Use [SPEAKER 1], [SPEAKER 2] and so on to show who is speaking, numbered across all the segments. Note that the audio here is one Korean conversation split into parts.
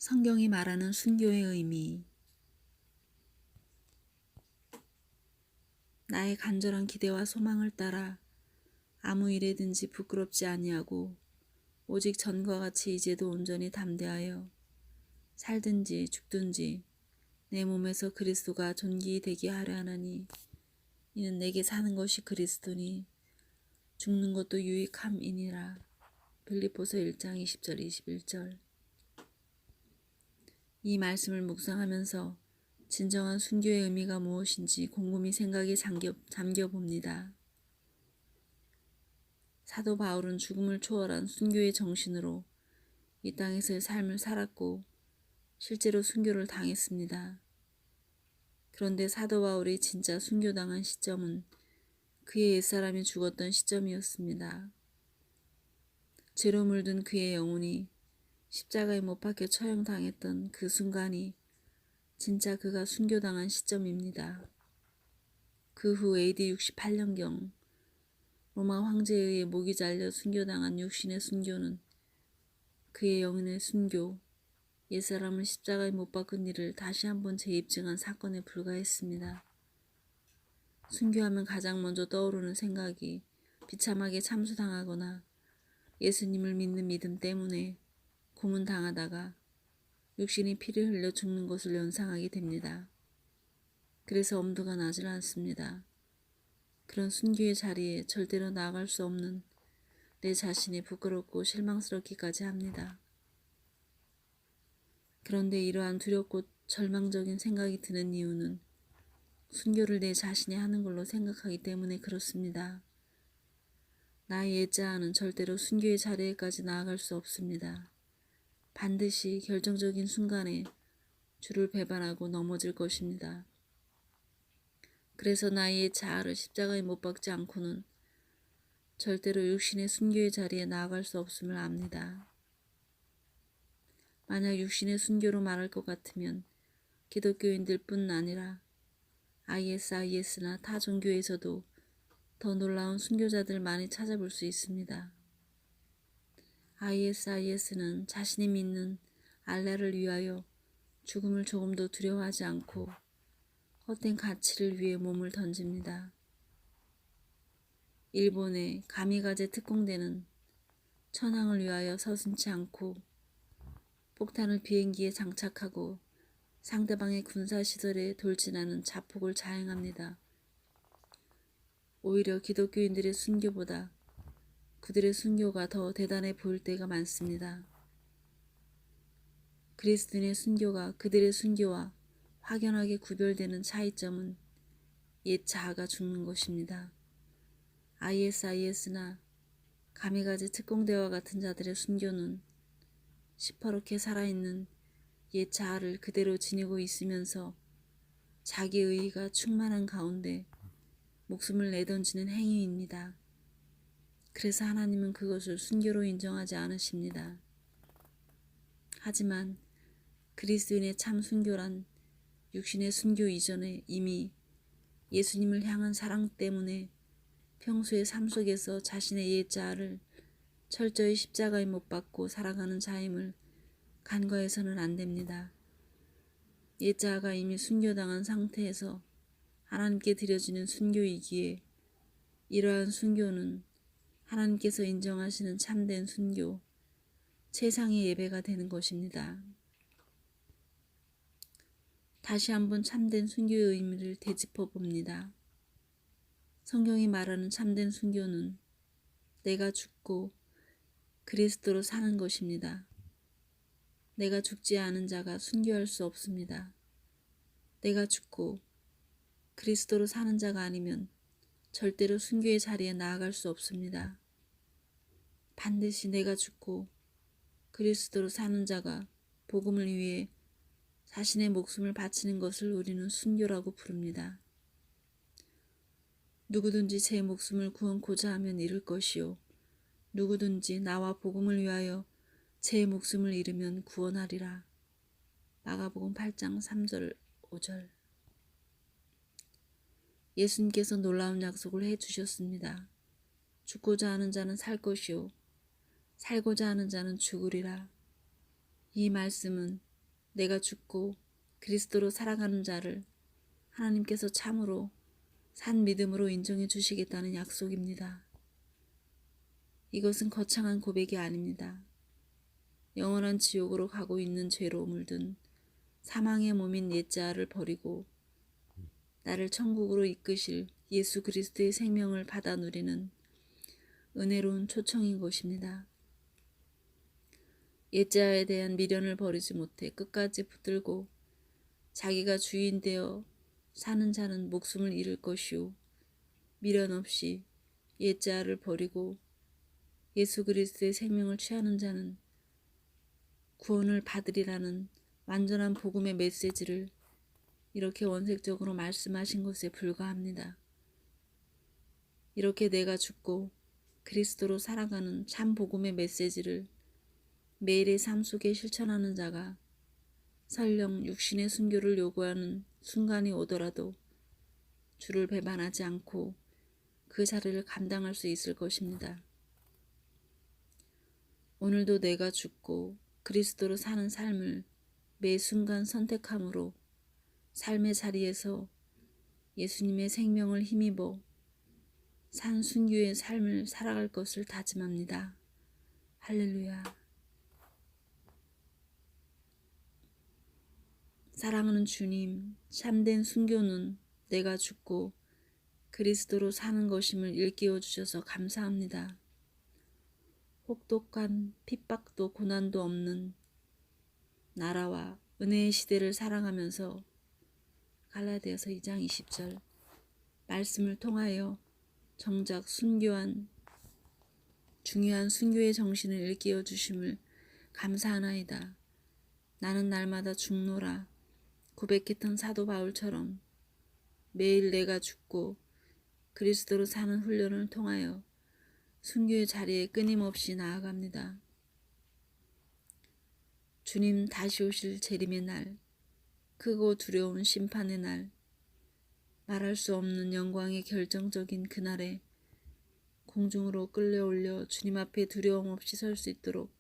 [SPEAKER 1] 성경이 말하는 순교의 의미. 나의 간절한 기대와 소망을 따라 아무 일에든지 부끄럽지 아니하고 오직 전과 같이 이제도 온전히 담대하여 살든지 죽든지 내 몸에서 그리스도가 존귀히 되게 하려 하나니 이는 내게 사는 것이 그리스도니 죽는 것도 유익함이니라. 빌립보서 1장 20절 21절. 이 말씀을 묵상하면서 진정한 순교의 의미가 무엇인지 곰곰이 생각에 잠겨봅니다. 사도 바울은 죽음을 초월한 순교의 정신으로 이 땅에서의 삶을 살았고 실제로 순교를 당했습니다. 그런데 사도 바울이 진짜 순교당한 시점은 그의 옛사람이 죽었던 시점이었습니다. 죄로 물든 그의 영혼이 십자가에 못 박혀 처형당했던 그 순간이 진짜 그가 순교당한 시점입니다. 그 후 AD 68년경 로마 황제에 의해 목이 잘려 순교당한 육신의 순교는 그의 영혼의 순교, 옛사람을 십자가에 못 박은 일을 다시 한번 재입증한 사건에 불과했습니다. 순교하면 가장 먼저 떠오르는 생각이 비참하게 참수당하거나 예수님을 믿는 믿음 때문에 고문당하다가 육신이 피를 흘려 죽는 것을 연상하게 됩니다. 그래서 엄두가 나질 않습니다. 그런 순교의 자리에 절대로 나아갈 수 없는 내 자신이 부끄럽고 실망스럽기까지 합니다. 그런데 이러한 두렵고 절망적인 생각이 드는 이유는 순교를 내 자신이 하는 걸로 생각하기 때문에 그렇습니다. 나의 옛자아는 절대로 순교의 자리에까지 나아갈 수 없습니다. 반드시 결정적인 순간에 주를 배반하고 넘어질 것입니다. 그래서 나의 자아를 십자가에 못 박지 않고는 절대로 육신의 순교의 자리에 나아갈 수 없음을 압니다. 만약 육신의 순교로 말할 것 같으면 기독교인들 뿐 아니라 ISIS나 타 종교에서도 더 놀라운 순교자들 많이 찾아볼 수 있습니다. ISIS는 자신이 믿는 알라를 위하여 죽음을 조금도 두려워하지 않고 헛된 가치를 위해 몸을 던집니다. 일본의 가미가제 특공대는 천황을 위하여 서슴지 않고 폭탄을 비행기에 장착하고 상대방의 군사시설에 돌진하는 자폭을 자행합니다. 오히려 기독교인들의 순교보다 그들의 순교가 더 대단해 보일 때가 많습니다. 그리스도인의 순교가 그들의 순교와 확연하게 구별되는 차이점은 옛 자아가 죽는 것입니다. ISIS나 가미가제 특공대와 같은 자들의 순교는 시퍼렇게 살아있는 옛 자아를 그대로 지니고 있으면서 자기 의의가 충만한 가운데 목숨을 내던지는 행위입니다. 그래서 하나님은 그것을 순교로 인정하지 않으십니다. 하지만 그리스도인의 참 순교란 육신의 순교 이전에 이미 예수님을 향한 사랑 때문에 평소의 삶 속에서 자신의 옛 자아를 철저히 십자가에 못 박고 살아가는 자임을 간과해서는 안 됩니다. 옛 자아가 이미 순교당한 상태에서 하나님께 드려지는 순교이기에 이러한 순교는 하나님께서 인정하시는 참된 순교, 최상의 예배가 되는 것입니다. 다시 한번 참된 순교의 의미를 되짚어 봅니다. 성경이 말하는 참된 순교는 내가 죽고 그리스도로 사는 것입니다. 내가 죽지 않은 자가 순교할 수 없습니다. 내가 죽고 그리스도로 사는 자가 아니면 절대로 순교의 자리에 나아갈 수 없습니다. 반드시 내가 죽고 그리스도로 사는 자가 복음을 위해 자신의 목숨을 바치는 것을 우리는 순교라고 부릅니다. 누구든지 제 목숨을 구원코자 하면 잃을 것이요 누구든지 나와 복음을 위하여 제 목숨을 잃으면 구원하리라. 마가복음 8장 3절 5절. 예수님께서 놀라운 약속을 해주셨습니다. 죽고자 하는 자는 살 것이요 살고자 하는 자는 죽으리라. 이 말씀은 내가 죽고 그리스도로 살아가는 자를 하나님께서 참으로 산 믿음으로 인정해 주시겠다는 약속입니다. 이것은 거창한 고백이 아닙니다. 영원한 지옥으로 가고 있는 죄로 물든 사망의 몸인 옛자아를 버리고 나를 천국으로 이끄실 예수 그리스도의 생명을 받아 누리는 은혜로운 초청인 것입니다. 옛자아에 대한 미련을 버리지 못해 끝까지 붙들고 자기가 주인 되어 사는 자는 목숨을 잃을 것이요 미련 없이 옛자아를 버리고 예수 그리스도의 생명을 취하는 자는 구원을 받으리라는 완전한 복음의 메시지를 이렇게 원색적으로 말씀하신 것에 불과합니다. 이렇게 내가 죽고 그리스도로 살아가는 참 복음의 메시지를 매일의 삶 속에 실천하는 자가 설령 육신의 순교를 요구하는 순간이 오더라도 주를 배반하지 않고 그 자리를 감당할 수 있을 것입니다. 오늘도 내가 죽고 그리스도로 사는 삶을 매 순간 선택함으로 삶의 자리에서 예수님의 생명을 힘입어 산 순교의 삶을 살아갈 것을 다짐합니다. 할렐루야. 사랑하는 주님, 참된 순교는 내가 죽고 그리스도로 사는 것임을 일깨워 주셔서 감사합니다. 혹독한 핍박도 고난도 없는 나라와 은혜의 시대를 사랑하면서 갈라디아서 2장 20절 말씀을 통하여 정작 중요한 순교의 정신을 일깨워 주심을 감사하나이다. 나는 날마다 죽노라 고백했던 사도 바울처럼 매일 내가 죽고 그리스도로 사는 훈련을 통하여 순교의 자리에 끊임없이 나아갑니다. 주님 다시 오실 재림의 날, 크고 두려운 심판의 날, 말할 수 없는 영광의 결정적인 그날에 공중으로 끌려올려 주님 앞에 두려움 없이 설 수 있도록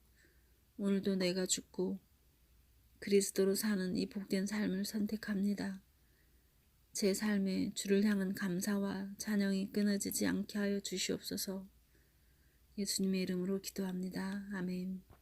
[SPEAKER 1] 오늘도 내가 죽고 그리스도로 사는 이 복된 삶을 선택합니다. 제 삶에 주를 향한 감사와 찬양이 끊어지지 않게 하여 주시옵소서. 예수님의 이름으로 기도합니다. 아멘.